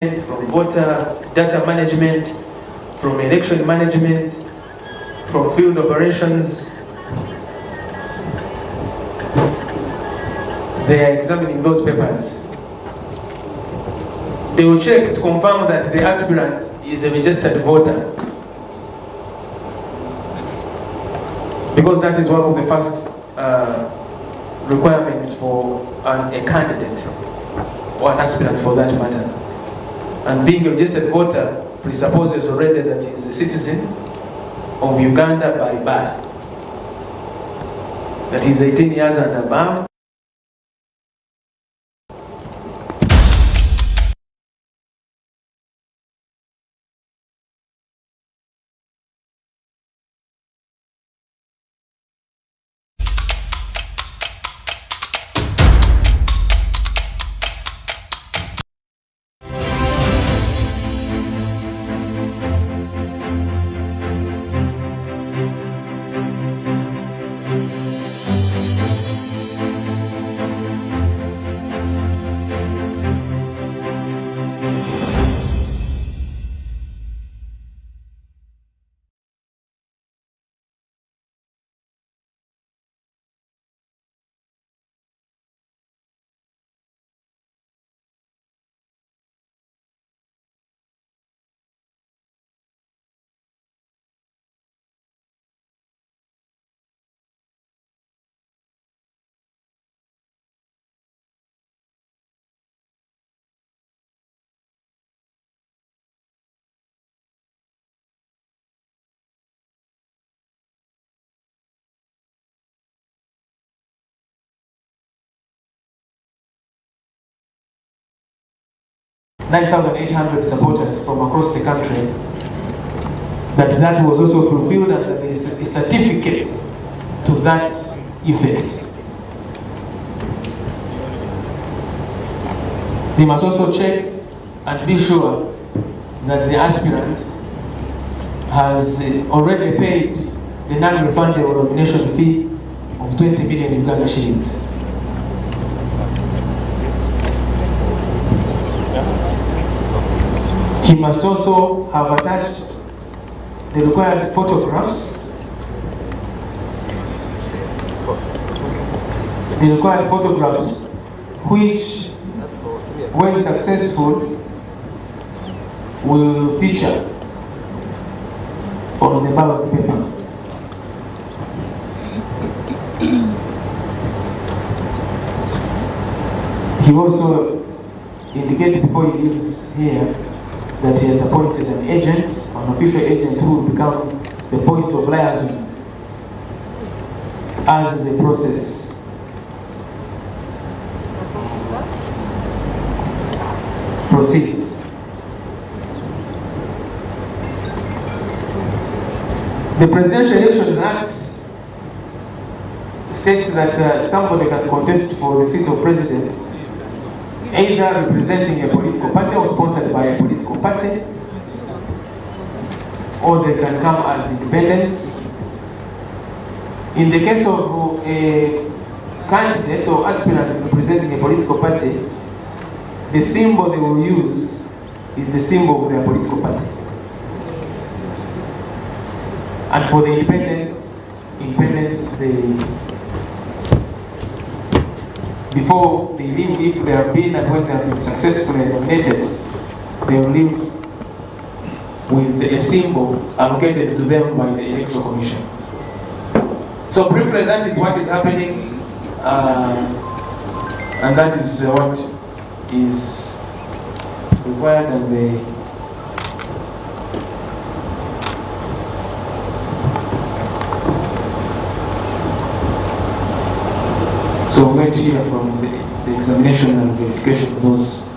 from voter data management, from election management, from field operations. They are examining those papers. They will check to confirm that the aspirant is a registered voter, because that is one of the first requirements for a candidate or an aspirant for that matter. And being a registered voter presupposes already that he is a citizen of Uganda by birth, that he is 18 years and above. $9,800 supporters from across the country, that was also fulfilled, and there is a certificate to that effect. They must also check and be sure that the aspirant has already paid the non-refundable nomination fee of 20 million Uganda shillings. He must also have attached the required photographs, which, when successful, will feature on the ballot paper. He also indicated before he leaves here that he has appointed an agent, an official agent, who will become the point of liaison as the process proceeds. The Presidential Elections Act states that somebody can contest for the seat of president either representing a political party or sponsored by a political party, or they can come as independents. In the case of a candidate or aspirant representing a political party, the symbol they will use is the symbol of their political party. And for the independents, before they leave, if they have been and when they have been successfully nominated, they will leave with a symbol allocated to them by the Electoral Commission. So briefly, that is what is happening, and that is what is required, and so we're going to hear from the examination and verification of those.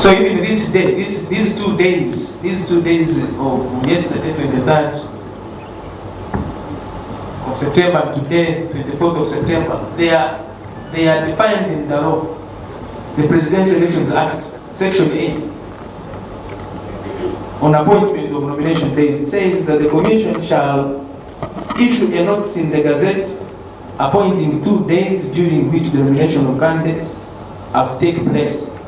So even this day, these 2 days of yesterday, 23rd of September, and today, 24th of September, they are defined in the law. The Presidential Elections Act, Section 8, on appointment of nomination days, it says that the Commission shall issue a notice in the Gazette appointing 2 days during which the nomination of candidates have taken place.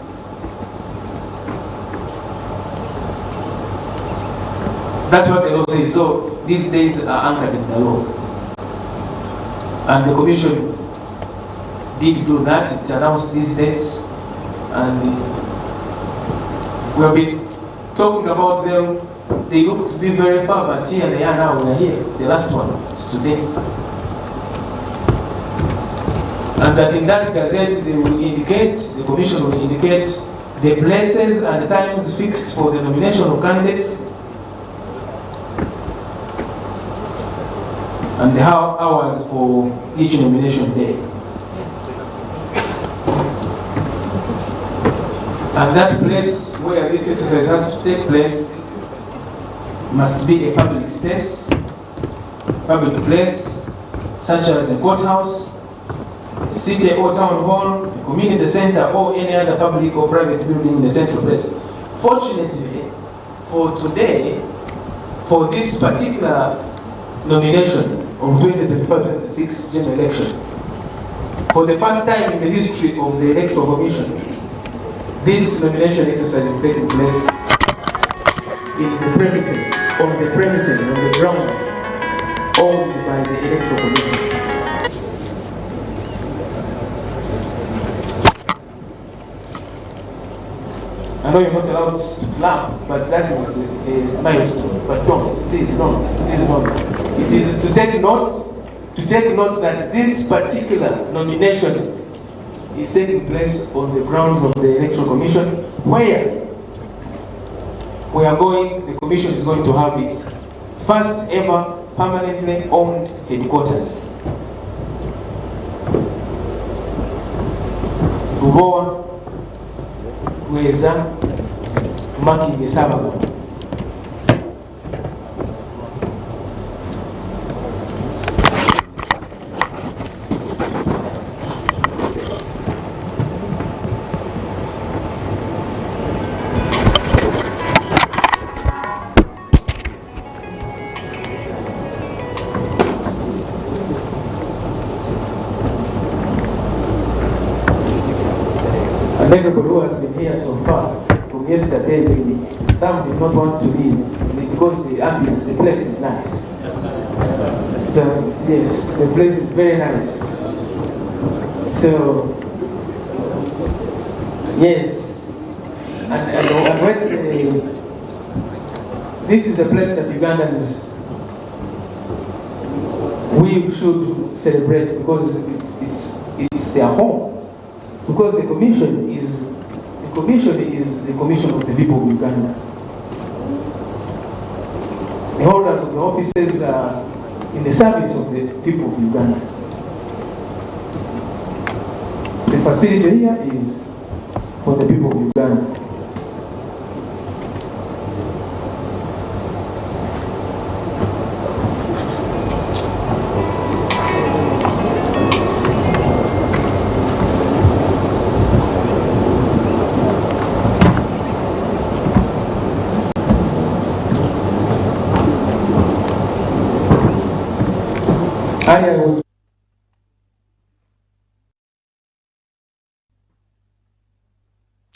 That's what the law says. So these days are anchored in the law. And the Commission did do that. It announced these dates. And we have been talking about them. They look to be very far, but here they are now. We are here. The last one is today. And that in that gazette, they will indicate, the Commission will indicate the places and the times fixed for the nomination of candidates and the hours for each nomination day. And that place where this exercise has to take place must be a public space, public place, such as a courthouse, a city or town hall, a community center, or any other public or private building in the central place. Fortunately, for today, for this particular nomination of 2025-26 general election, for the first time in the history of the Electoral Commission, this nomination exercise is taking place in the premises, on the grounds owned by the Electoral Commission. I know you're not allowed to laugh, but that is a milestone. But don't, please don't. It is to take note that this particular nomination is taking place on the grounds of the Electoral Commission, where the Commission is going to have its first ever permanently owned headquarters. Rubowa, Weza, Maki Sababu. And everybody who has been here so far, from yesterday, some did not want to leave because the ambience, the place is nice. So, yes, the place is very nice. So, yes. And when this is a place that Ugandans, we should celebrate because it's their home. Because the commission is the commission of the people of Uganda. The holders of the offices are in the service of the people of Uganda. The facility here is for the people of Uganda.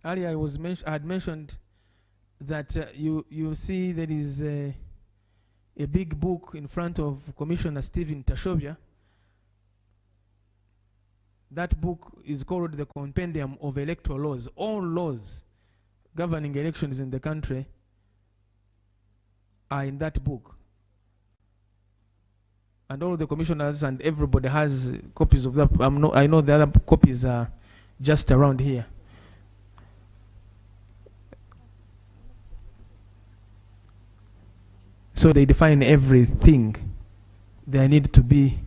Earlier, I had mentioned that you see there is a big book in front of Commissioner Stephen Tashobya. That book is called the Compendium of Electoral Laws. All laws governing elections in the country are in that book. And all the commissioners and everybody has copies of that. I know the other copies are just around here. So they define everything there need to be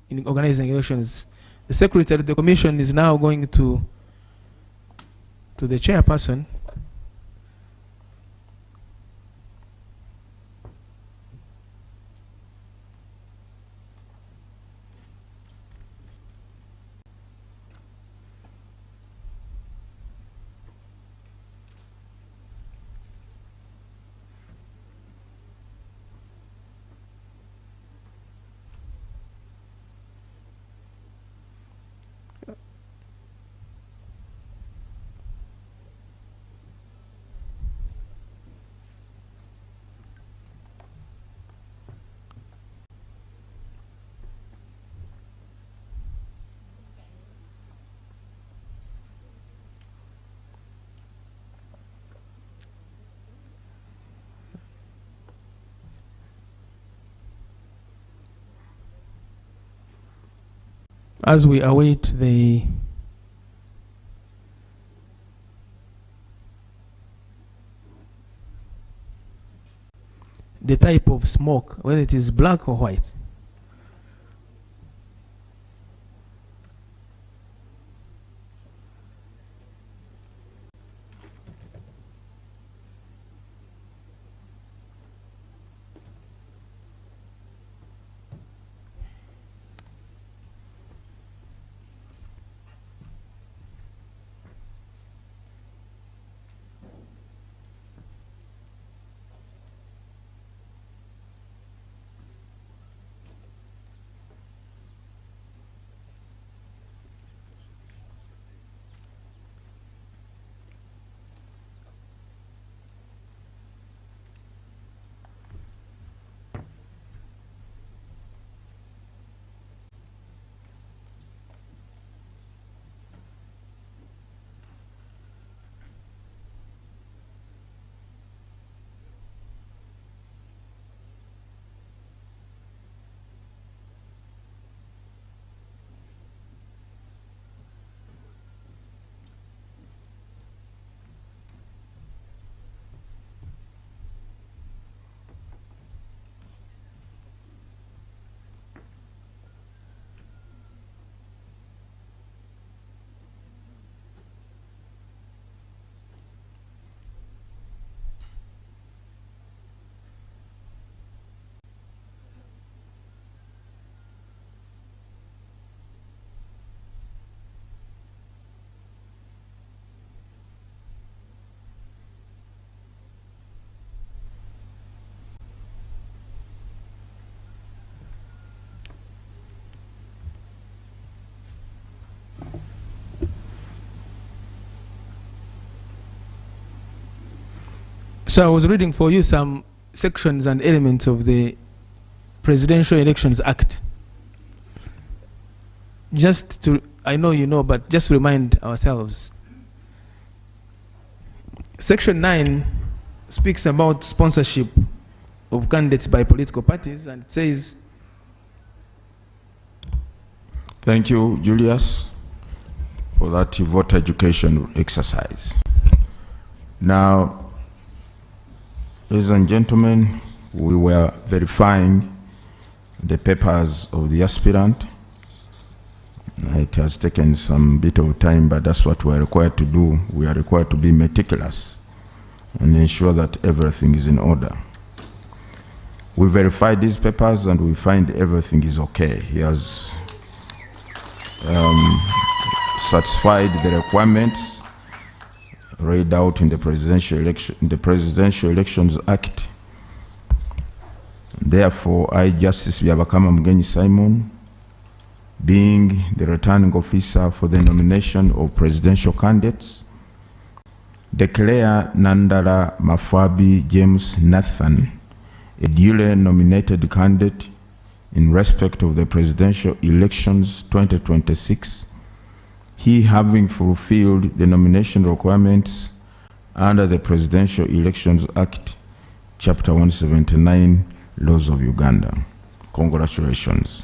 in organizing elections. The secretary of the commission is now going to the chairperson. as we await the type of smoke, whether it is black or white. So I was reading for you some sections and elements of the Presidential Elections Act. Just to, I know you know, but just to remind ourselves. Section 9 speaks about sponsorship of candidates by political parties, and it says, thank you, Julius, for that voter education exercise. Now, ladies and gentlemen, we were verifying the papers of the aspirant. It has taken some bit of time, but that's what we're required to do. We are required to be meticulous and ensure that everything is in order. We verified these papers and we find everything is okay. He has satisfied the requirements laid out in the Presidential Elections Act. Therefore, I, Justice Byabakama Mugenyi Simon, being the returning officer for the nomination of presidential candidates, declare Nandala Mafabi James Nathan a duly nominated candidate in respect of the presidential elections 2026, he having fulfilled the nomination requirements under the Presidential Elections Act, Chapter 179, Laws of Uganda. Congratulations.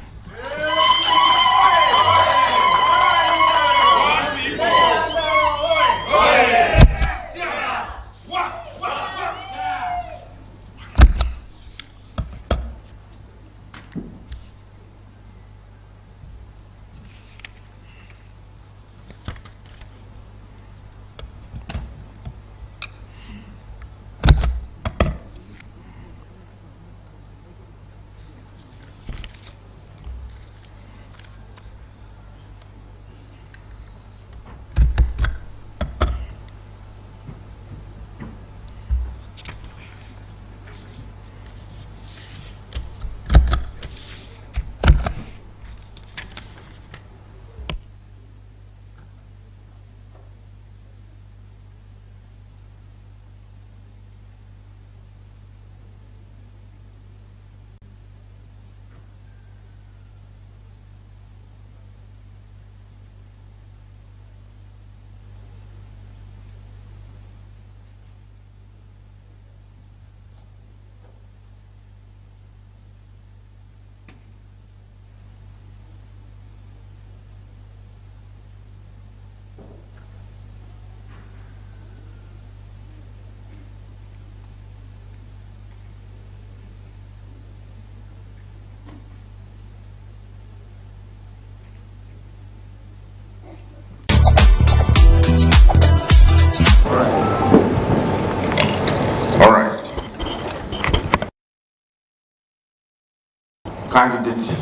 candidate.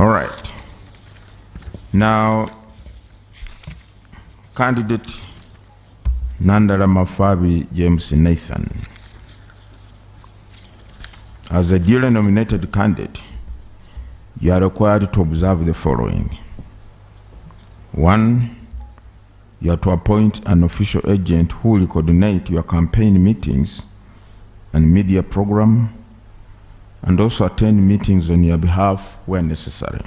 All right. Now, candidate Nandala Mafabi James Nathan. As a duly nominated candidate, you are required to observe the following. 1, you are to appoint an official agent who will coordinate your campaign meetings and media program, and also attend meetings on your behalf where necessary.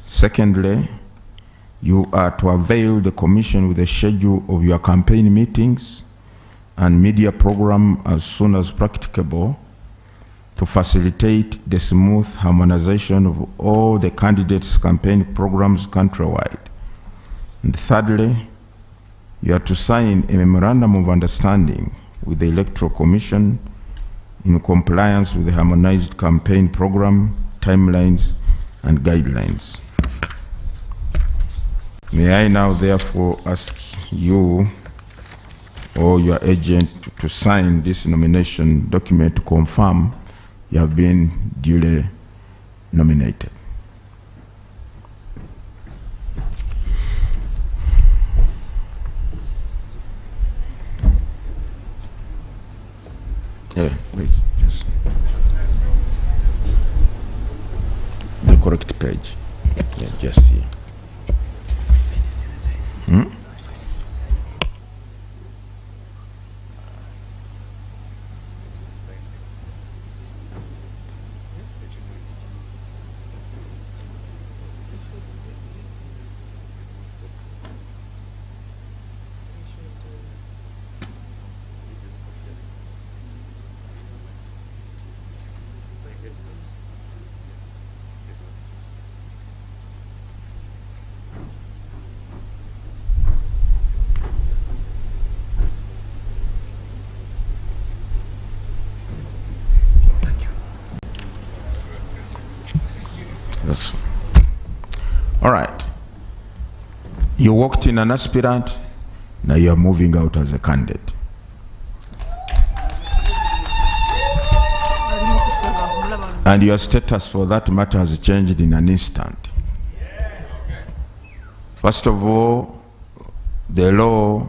Secondly, you are to avail the Commission with a schedule of your campaign meetings and media program as soon as practicable to facilitate the smooth harmonization of all the candidates' campaign programs countrywide. And thirdly, you are to sign a memorandum of understanding with the Electoral Commission in compliance with the harmonized campaign program, timelines, and guidelines. May I now therefore ask you or your agent to sign this nomination document to confirm you have been duly nominated. Yeah, please, just the correct page. Yeah, just here. That's all right. You walked in an aspirant, now you are moving out as a candidate. And your status for that matter has changed in an instant. First of all, the law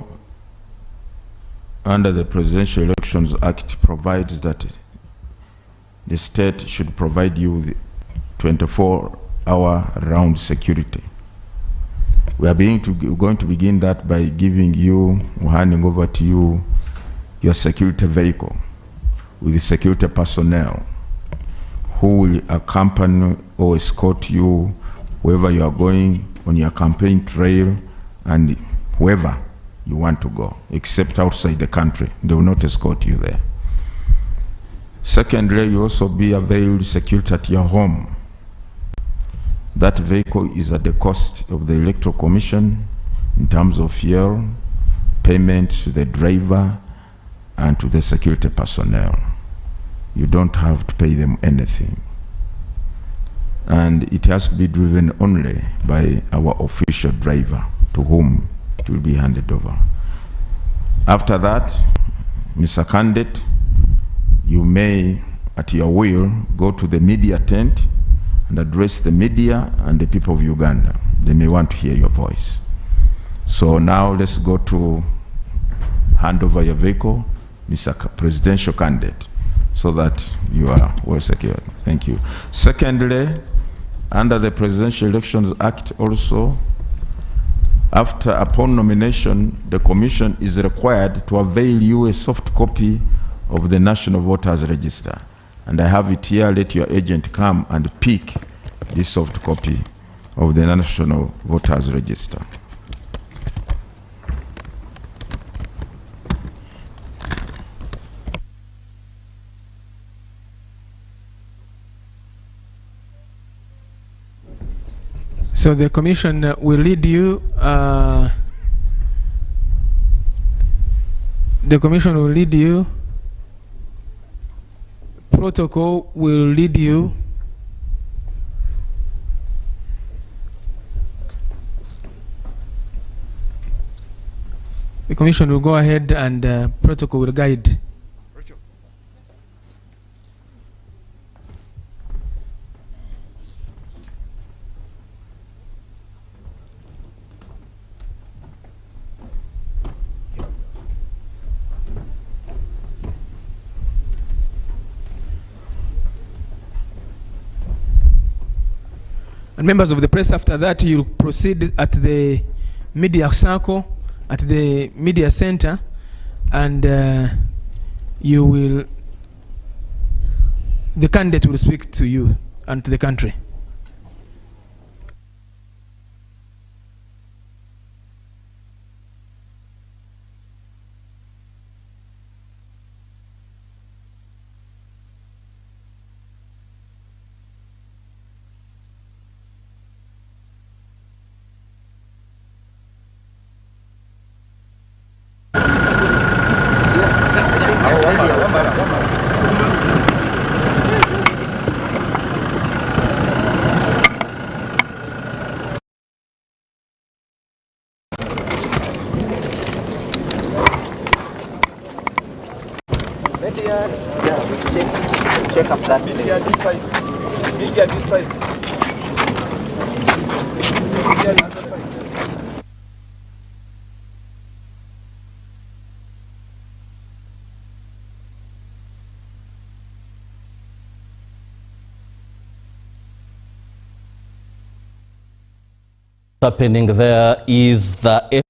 under the Presidential Elections Act provides that the state should provide you with 24-hour round security. We are going to begin that by giving you, handing over to you, your security vehicle with the security personnel who will accompany or escort you wherever you are going on your campaign trail and wherever you want to go, except outside the country. They will not escort you there. Secondly, you also be availed security at your home. That vehicle is at the cost of the Electoral Commission in terms of fuel, payment to the driver and to the security personnel. You don't have to pay them anything. And it has to be driven only by our official driver to whom it will be handed over. After that, Mr. Candidate, you may, at your will, go to the media tent and address the media and the people of Uganda. They may want to hear your voice. So now let's go to hand over your vehicle, Mr. Presidential Candidate, so that you are well secured. Thank you. Secondly, under the Presidential Elections Act also, upon nomination, the Commission is required to avail you a soft copy of the National Voters Register. And I have it here. Let your agent come and pick this soft copy of the National Voters Register. So the Commission will lead you. The Commission will lead you. Protocol will lead you. The Commission will go ahead and protocol will guide. And members of the press, after that, you proceed at the media circle, at the media center, and the candidate will speak to you and to the country. Check up that. Happening there is the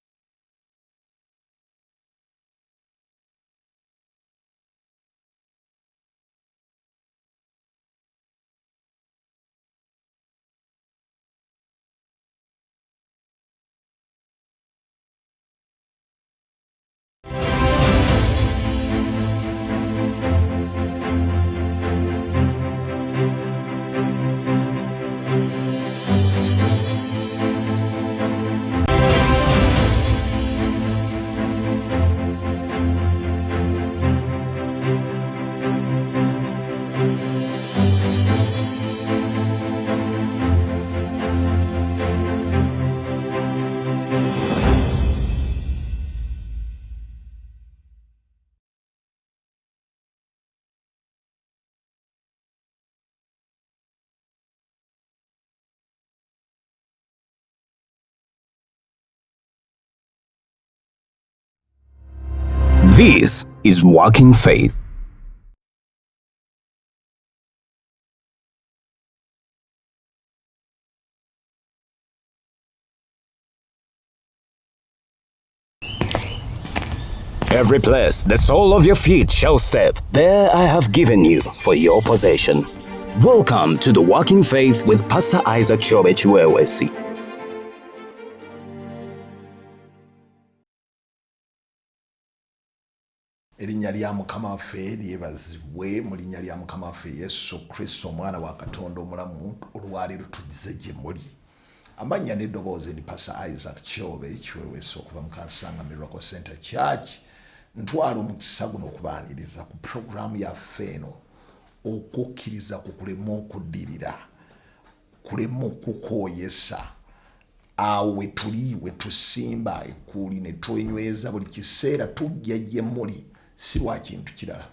This is Walking Faith. Every place the sole of your feet shall step, there I have given you for your possession. Welcome to the Walking Faith with Pastor Isaac Chobe Chiwewesi. Erinnya lya Mukama waffe lyebazibwe mu linnya lya Mukama waffe Yesu Kristo omwana wa Katonda omulamu olwaleero tujjize gye muli. Amannya n'eddoboozi ndi Pastor Isaac Chobe Chiwewesi okuva mu Kansanga Miracle Center Church. Ntwala omukisa guno okubaaniriza ku programu yaffe eno okukkiriza kukulema okuddirira, kulema okukooyesa awo we tuli we tusimba ekkuuli ne twenyweza buli kiseera tujja gye muli si lwa kintu kirala.